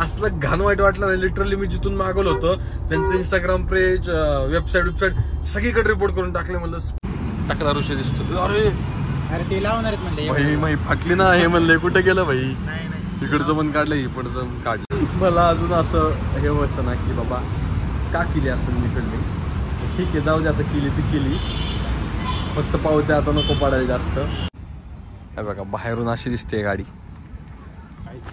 असलं घाण वाईट वाटलं नाही. लिटरली मी जिथून मागवलं होतं त्यांचं इंस्टाग्राम पेज, वेबसाईट सगळीकडे रिपोर्ट करून टाकले. म्हणलं टाकला ऋषी दिसतो. अरे ते लावणार म्हणले भाई माही फाटली ना हे म्हणले. कुठे गेलं भाई? इकडचं पण काढलं, इकडचं पण काढलं. मला अजून असं हे बसतं ना की बाबा का केली असेल मी फिल्मिंग. ठीक आहे जाऊ दे, आता केली ती केली. फक्त पावते आता नको पडायला जास्त. हे बघा बाहेरून अशी दिसते गाडी.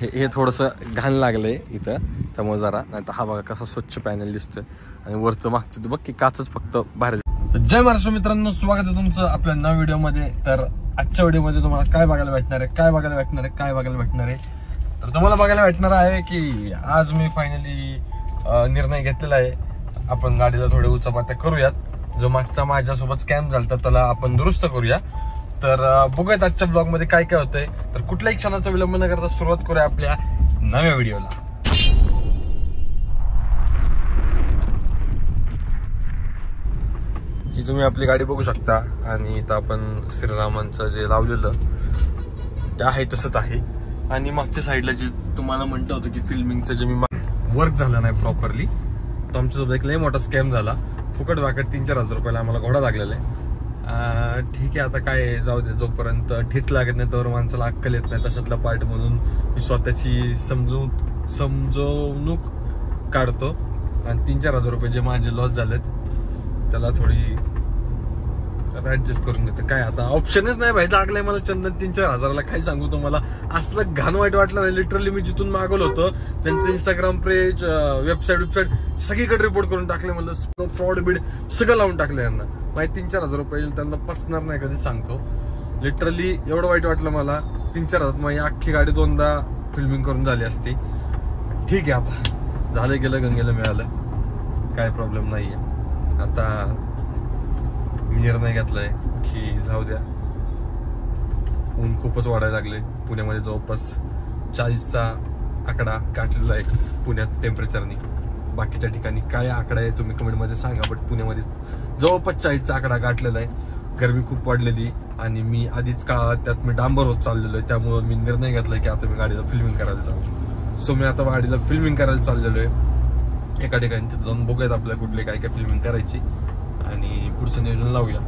हे थोडंसं घाण लागलंय इथं त्यामुळे जरा, नाही तर हा बघा कसा स्वच्छ पॅनल दिसतोय. आणि वरचं मागचं बघ की काचच फक्त बाहेर. जय महाराष्ट्र मित्रांनो, स्वागत आहे तुमचं आपल्या नव्या व्हिडिओमध्ये. तर आजच्या व्हिडिओमध्ये तुम्हाला काय बघायला भेटणार आहे, तर तुम्हाला बघायला भेटणार आहे की आज मी फायनली निर्णय घेतलेला आहे. आपण गाडीला थोडे उचापात्या करूयात. जो मागचा माझ्यासोबत स्कॅम झाला त्याला आपण दुरुस्त करूया. तर बघूयात आजच्या ब्लॉग मध्ये काय काय होतंय. तर कुठल्याही क्षणाचा विलंब न करता सुरुवात करूया आपल्या नव्या व्हिडिओला. ही तुम्ही आपली गाडी बघू शकता. आणि इथं आपण श्रीरामांचं जे लावलेलं ते आहे तसंच आहे. आणि मागच्या साईडला जे तुम्हाला म्हणलं होतं की फिल्मिंगचं जे मी वर्क झालं नाही प्रॉपरली, तो आमच्यासोबत एक लय मोठा स्कॅम झाला. फुकट वाकट 3-4 हजार रुपयाला आम्हाला घोडा लागलेला आहे. ठीक आहे आता काय जाऊ दे, जोपर्यंत ठेच लागत नाही तोवर माणसाला अक्कल येत नाही. तशातला पार्ट म्हणून मी स्वतःची समजवणूक काढतो. आणि 3-4 हजार रुपये जे माझे लॉस झालेत त्याला थोडी आता ऍडजस्ट करून घेतो. काय आता ऑप्शनच नाही भाई. लागलंय मला चंदन 3-4 हजाराला. काय सांगू तुम्हाला, असलं घाण वाईट वाटलं नाही. लिटरली मी जिथून मागवलं होतं त्यांचं इंस्टाग्राम पेज, वेबसाईट सगळीकडे रिपोर्ट करून टाकले. म्हणलं फ्रॉड बीड सगळं लावून टाकलं यांना. माहिती 3-4 हजार रुपये त्यांना पचणार नाही कधी सांगतो. लिटरली एवढं वाईट वाटलं मला. 3-4 हजार माझी अख्खी गाडी 2दा फिल्मिंग करून झाली असती. ठीक आहे आता झालं गेलं, गंगेला मिळालं, काय प्रॉब्लेम नाहीये. आता मी निर्णय घेतलाय की जाऊ द्या. ऊन खूपच वाढायला लागले. पुण्यामध्ये जवळपास 40चा आकडा गाठलेला आहे पुण्यात टेम्परेचरनी. बाकीच्या ठिकाणी काय आकडा आहे तुम्ही कमेंटमध्ये सांगा. बट पुण्यामध्ये जवळपास 40चा आकडा गाठलेला आहे. गरमी खूप वाढलेली आणि मी आधीच त्यात मी डांबर होत चाललेलो आहे. त्यामुळे मी निर्णय घेतलाय की आता मी गाडीला फिल्मिंग करायला चालू. सो मी आता गाडीला फिल्मिंग करायला चाललेलो आहे. एका ठिकाणी तिथं जाऊन बघूयात आपल्याला कुठले काय काय फिल्मिंग करायची आणि पुढचं नियोजन लावूया.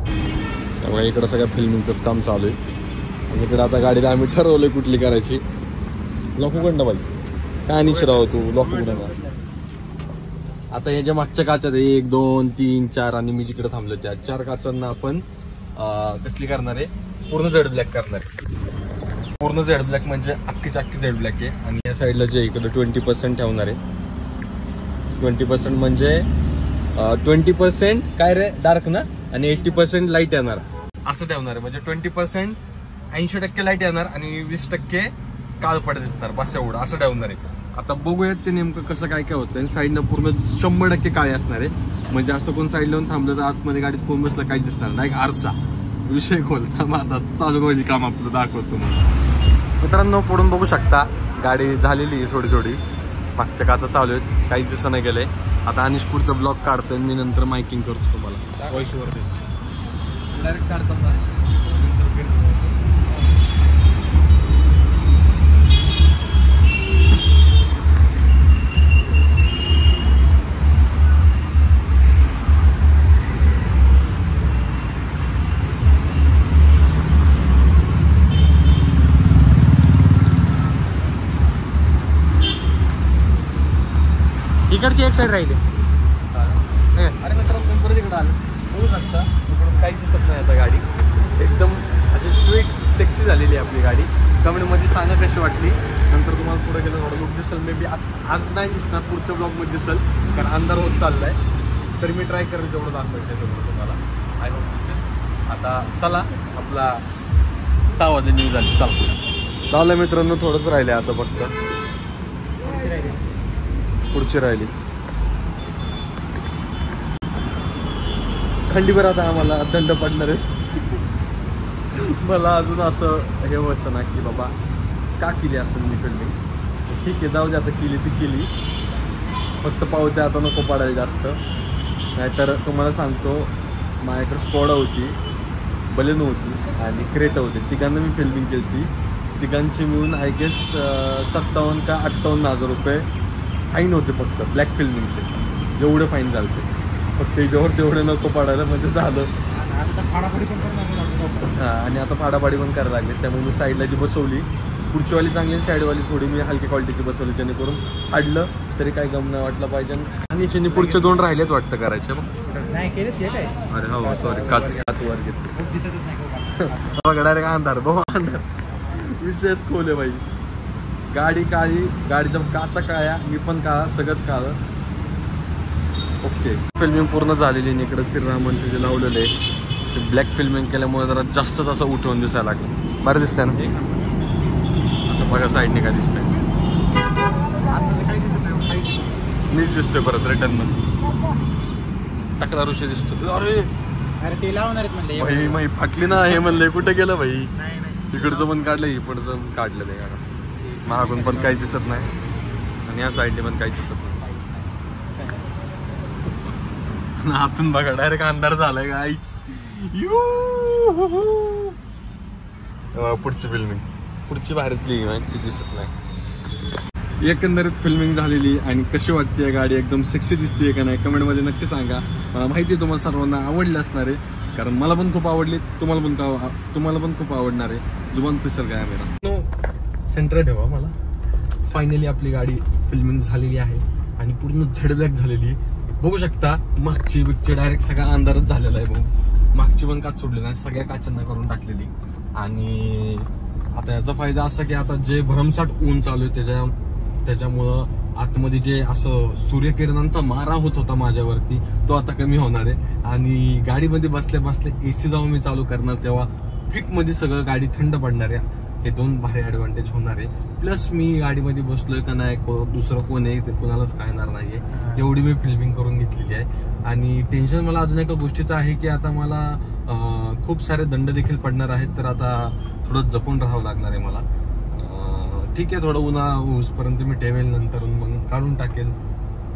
त्यामुळे इकडं सगळ्या फिल्मिंगचंच काम चालू आहे. आणि इकडे आता गाडीला आम्ही ठरवलंय कुठली करायची. लॉक उघडणं पाहिजे काय निश्चित राहू तू लॉक उघडणं. आता हे ज्या मागच्या काचात 1, 2, 3, 4 आणि मी जिकडे थांबलो त्या 4 काचांना आपण कसली करणार आहे, पूर्ण झेड ब्लॅक करणार आहे. पूर्ण झेड ब्लॅक म्हणजे अख्खीची अख्खी झेड ब्लॅक आहे. आणि या साईडला जे इकडे 20% ठेवणार आहे. 20% म्हणजे 20% काय रे डार्क ना आणि 80% लाईट येणार असं ठेवणार आहे. म्हणजे 20% 80% लाईट येणार आणि 20% काळपट दिसणार. बस एवढं असं ठेवणार आहे. आता बघूयात ते नेमकं कसं काय काय होतं. आणि साईडनं पूर्ण 100% काळे असणार आहे. म्हणजे असं कोण साईड लावून थांबलं तर आतमध्ये गाडीत कोण बसलं काहीच दिसणार नाही. आरसा विषय खोलता मग आता चालू होईल काम आपलं दाखवतो. तुम्हाला मित्रांनो पुढून बघू शकता गाडी झालेली आहे थोडी. मागच्या काचा चालू आहेत, काहीच दिसत नाही गेलंय. आता अनिश पुढचं ब्लॉग काढतोय. मी नंतर मायकिंग करतो तुम्हाला व्हॉइस ओव्हर डायरेक्ट काढता सर. इकडची एक साईड राहिली. अरे मित्रांनो परत इकडे आलं बघू शकता. इकडून काहीच दिसत नाही. आता गाडी एकदम अशी स्वीट सेक्सी झालेली आहे आपली गाडी. कमेंटमध्ये सांगा कशी वाटली. नंतर तुम्हाला पुढे गेलं थोडं लुक दिसेल. मे बी आज नाही दिसणार, पुढच्या ब्लॉगमध्ये दिसेल कारण अंधार होत चाललाय. तर मी ट्राय करेन तेवढं दाखवायचं तेवढं तुम्हाला. आय होप दिसेल. आता चला आपला 6 वाजता न्यूज झाली. चाललं मित्रांनो थोडंच राहिले आता फक्त. पुढची राहिली खंडीभर. आता आम्हाला दंड पडणार आहे. मला अजून असं हे बसतं ना की बाबा का केली असेल मी फिल्मिंग. ठीक आहे जाऊ दे आता केली ती केली. फक्त पावते आता नको पडायला जास्त. नाहीतर तुम्हाला सांगतो माझ्याकडे स्कॉडा होती, बलेनो होती आणि क्रेटा होती. तिघांना मी फिल्मिंग केली. तिघांची मिळून आय गेस 57 का 58 हजार रुपये फाईन होते फक्त ब्लॅक फिल्मिंगचे, एवढे फाईन झाले फक्त याच्यावर तेवढे नको पडायला म्हणजे झालं. हां आणि आता फाडाफाडी पण करायला लागले, त्यामुळे मी साईडला जी बसवली पुढचीवाली चांगली, साईडवाली थोडी मी हलकी क्वालिटीची बसवली, जेणेकरून हाडलं तरी काही गम नाही वाटलं पाहिजे. आणि शनी पुढचे 2 राहिलेत वाटतं करायचे. अरे हो सॉरी, काच वर घेतली बघा डायरेक्ट अंधार भाऊ, अंधार विषयच खोले बाई. गाडी काळी, गाडीच्या काचा काळ्या, मी पण काळा, सगळंच काळं. ओके फिल्मिंग पूर्ण झालेली आहे. इकडे श्रीरामांचे जे लावलेले आहे ते ब्लॅक फिल्मिंग केल्यामुळे जरा जास्तच असं उठवून दिसायला लागलं. बरं दिसतंय ना. आता बघा साईडने काय दिसतंय, नीच दिसतोय परत रिटर्न मध्ये टाकला ऋषी दिसतो. अरे ते लावणार आहेत म्हणले भाई माही फाटली ना हे म्हणले, कुठे गेलं भाई. इकडचं पण काढलं, इकडचं पण काढलं ते गाडा. मागून पण काही दिसत नाही आणि या साईडने पण काही दिसत नाही. आतून बघा डायरेक्ट अंधार झालाय गाई. पुढची फिल्मिंग, पुढची भारतली ती दिसत नाही. एकंदरीत फिल्मिंग झालेली आणि कशी वाटते गाडी, एकदम सेक्सी दिसते का नाही कमेंटमध्ये नक्की सांगा. मला माहिती आहे तुम्हाला सर्वांना आवडली असणार आहे, कारण मला पण खूप आवडली, तुम्हाला पण खूप आवडणार आहे. जुबान पिसल काय मेरा सेंटर ठेवा मला. फायनली आपली गाडी फिल्मिंग झालेली आहे आणि पूर्ण झेड ब्लॅक झालेली. बघू शकता मागची बिगची डायरेक्ट सगळा अंधारच झालेला आहे भाऊ. मागची पण काच सोडली नाही, सगळ्या काचांना करून टाकलेली. आणि आता याचा फायदा असा की आता जे भरमसाठ ऊन चालू आहे त्याच्यामुळं आतमध्ये जे असं सूर्यकिरणांचा मारा होत होता माझ्यावरती तो आता कमी होणार आहे. आणि गाडीमध्ये बसल्या बसल्या AC जेव्हा मी चालू करणार तेव्हा क्विकमध्ये सगळं गाडी थंड पडणार आहे. हे 2 भारी ॲडव्हान्टेज होणार आहे. प्लस मी गाडीमध्ये बसलोय का नाही, दुसरं कोण आहे ते कोणालाच कळणार नाहीये, एवढी मी फिल्मिंग करून घेतलेली आहे. आणि टेन्शन मला अजून एका गोष्टीचं आहे की आता मला खूप सारे दंड देखील पडणार आहेत, तर आता थोडं जपून राहावं लागणार आहे मला. ठीक आहे, थोडं उन्हाळा होऊसपर्यंत मी ठेवेल, नंतर मग काढून टाकेल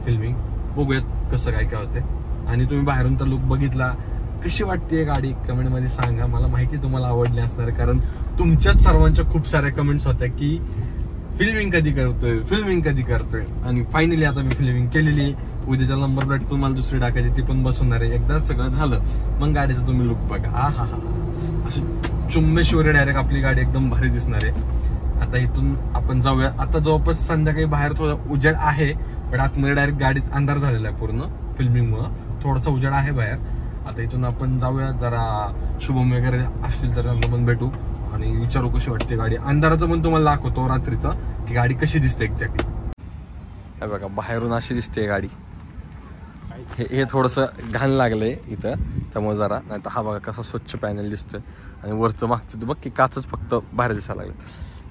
फिल्मिंग. बघूयात कसं काय काय होते. आणि तुम्ही बाहेरून तर लुक बघितला, कशी वाटते गाडी कमेंटमध्ये सांगा. मला माहिती तुम्हाला आवडली असणार, कारण तुमच्याच सर्वांच्या खूप साऱ्या कमेंट्स होत्या की फिल्मिंग कधी करतोय. आणि फायनली आता मी फिल्मिंग केलेली आहे. उद्याच्या नंबर प्लेट पण मला दुसरी टाकायची, ती पण बसवणार आहे. एकदा सगळं झालं मग गाडीचं तुम्ही लुक बघा. हा अशी चुम्मेश्वरी डायरेक्ट आपली गाडी एकदम भारी दिसणार आहे. आता इथून आपण जाऊया. आता जवळपास संध्याकाळी बाहेर थोडा उजेड आहे, पण आतमध्ये डायरेक्ट गाडीत अंधार झालेला आहे पूर्ण फिल्मिंगमुळं. थोडासा उजेड आहे बाहेर. आता इथून आपण जाऊया, जरा शुभम वगैरे असतील तर त्यांना पण भेटू आणि विचारू कशी वाटते गाडी. अंधाराचं पण तुम्हाला दाखवतो रात्रीचा की गाडी कशी दिसते एक्झॅक्टली. हे बघा बाहेरून अशी दिसते गाडी. हे थोडंसं घाण लागलंय इथं त्यामुळे जरा, नाही तर हा बघा कसा स्वच्छ पॅनल दिसतोय. आणि वरचं मागचं बघ की काचच फक्त बाहेर दिसायला लागलं.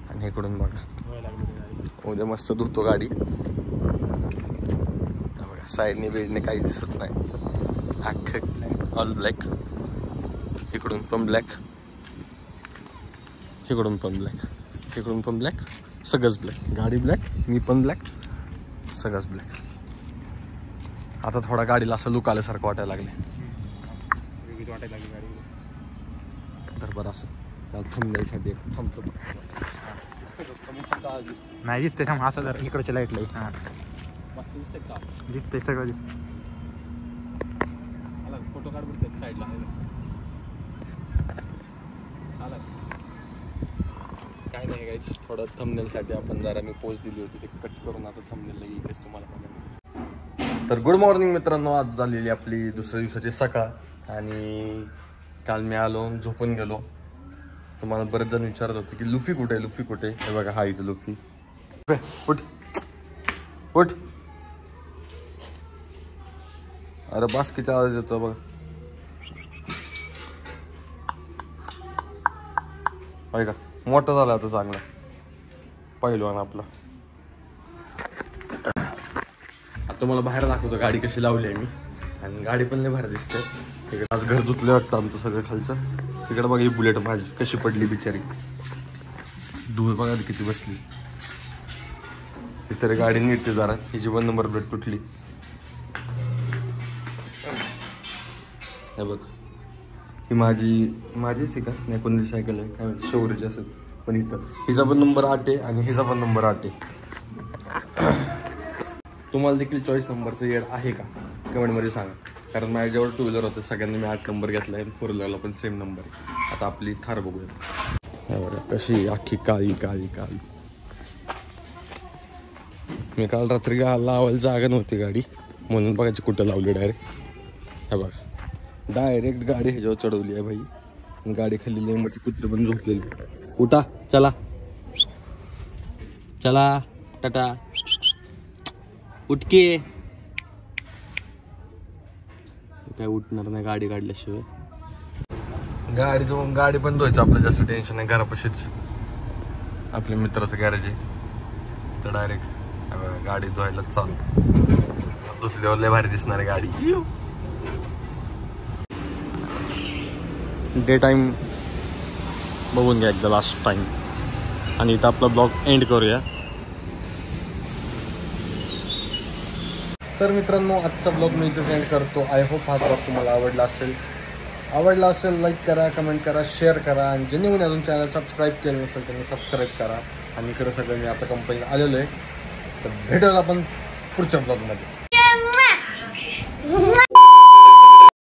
आणि इकडून बघा उद्या मस्त धुतो गाडी. बघा साईडने बेडने काहीच दिसत नाही, अख्खं ऑल ब्लॅक. इकडून पण ब्लॅक, इकडून पण ब्लॅक, इकडून पण ब्लॅक, सगळंच ब्लॅक. गाडी ब्लॅक, मी पण ब्लॅक, सगळंच ब्लॅक. आता थोडा गाडीला असं लुक आल्यासारखं वाटायला लागले. तर बरं असं थांब द्यायसाठी एक थांबतो नाही दिसते. थांब असं जर इकडच्या लाईट लाईट दिसते सगळं दिसत. फोटो काढ बघते साईडला. काय नाही गाईज, थोडं थंबनेलसाठी आपण जरा मी पोस्ट दिली होती ते कट करून आता थंबनेलला येईलच तुम्हाला. तर गुड मॉर्निंग मित्रांनो, आज झालेली आपली दुसऱ्या दिवसाची सकाळ. आणि काल मी आलो झोपून गेलो. तुम्हाला बरेच जण विचारत होते की लुफी कुठे आहे, लुफी कुठे. हे बघा हा इथं लुफी. उठ उठ. अरे बास्कीचा आवाज येतो बघ. का मोठा झाला आता चांगला पहिलवान आपला. आता तुम्हाला बाहेर दाखवतो गाडी कशी लावली आहे मी. आणि गाडी पण लय बाहेर दिसते. तिकडे आज घर धुतलं वाटतं आमचं सगळं खालचं. तिकडे बघा ही बुलेट माझी कशी पडली बिचारी. धूळ बघा किती बसली. इतर गाडी नीटते जरा. हिची पण नंबर प्लेट तुटली. हे बघ ही माझीच आहे का नाही, कोणती सायकल आहे काय माहिती, शौर्यची असेल. पण इथं हिचा पण नंबर 8 आहे आणि हिचा पण नंबर 8 आहे. तुम्हाला देखील चॉईस नंबरचं येड आहे का कमेंटमध्ये सांगा. कारण माझ्याजवळ 2 व्हीलर होतं, सगळ्यांनी मी 8 नंबर घेतला आहे, 4 व्हीलरला पण सेम नंबर आहे. आता आपली थार बघूया कशी अख्खी काळी काळी काळी. मी काल रात्री लावायला जागा नव्हती गाडी, म्हणून बघायची कुठं लावली डायरेक्ट. हे बघा डायरेक्ट गाडी ह्याच्यावर चढवली आहे भाई. गाडी खाली लई मोठी कुत्री पण झोपलेली. उठा चला चला टाटा उठके. काय उठणार नाही गाडी काढल्याशिवाय. गाडी पण धुवायचं आपलं जास्त टेन्शन नाही. घरापाशीच आपल्या मित्राचं गॅरेज आहे, तर डायरेक्ट गाडी धुवायला चालू. धुतल्यावर लय भारी दिसणार आहे गाडी. डे टाइम बघून घ्या एकदा लास्ट टाइम, आणि इथं आपला ब्लॉग एंड करूया. तर मित्रांनो आजचा ब्लॉग मी इथेच एंड करतो. आय होप हा ब्लॉग तुम्हाला आवडला असेल लाईक करा, कमेंट करा, शेअर करा, आणि ज्यांनी कोणी अजून चॅनल सबस्क्राईब केलं नसेल त्यांनी सबस्क्राईब करा. आणि इकडे सगळं मी आता कंपनीत आलेलो आहे. तर भेटूया आपण पुढच्या ब्लॉगमध्ये.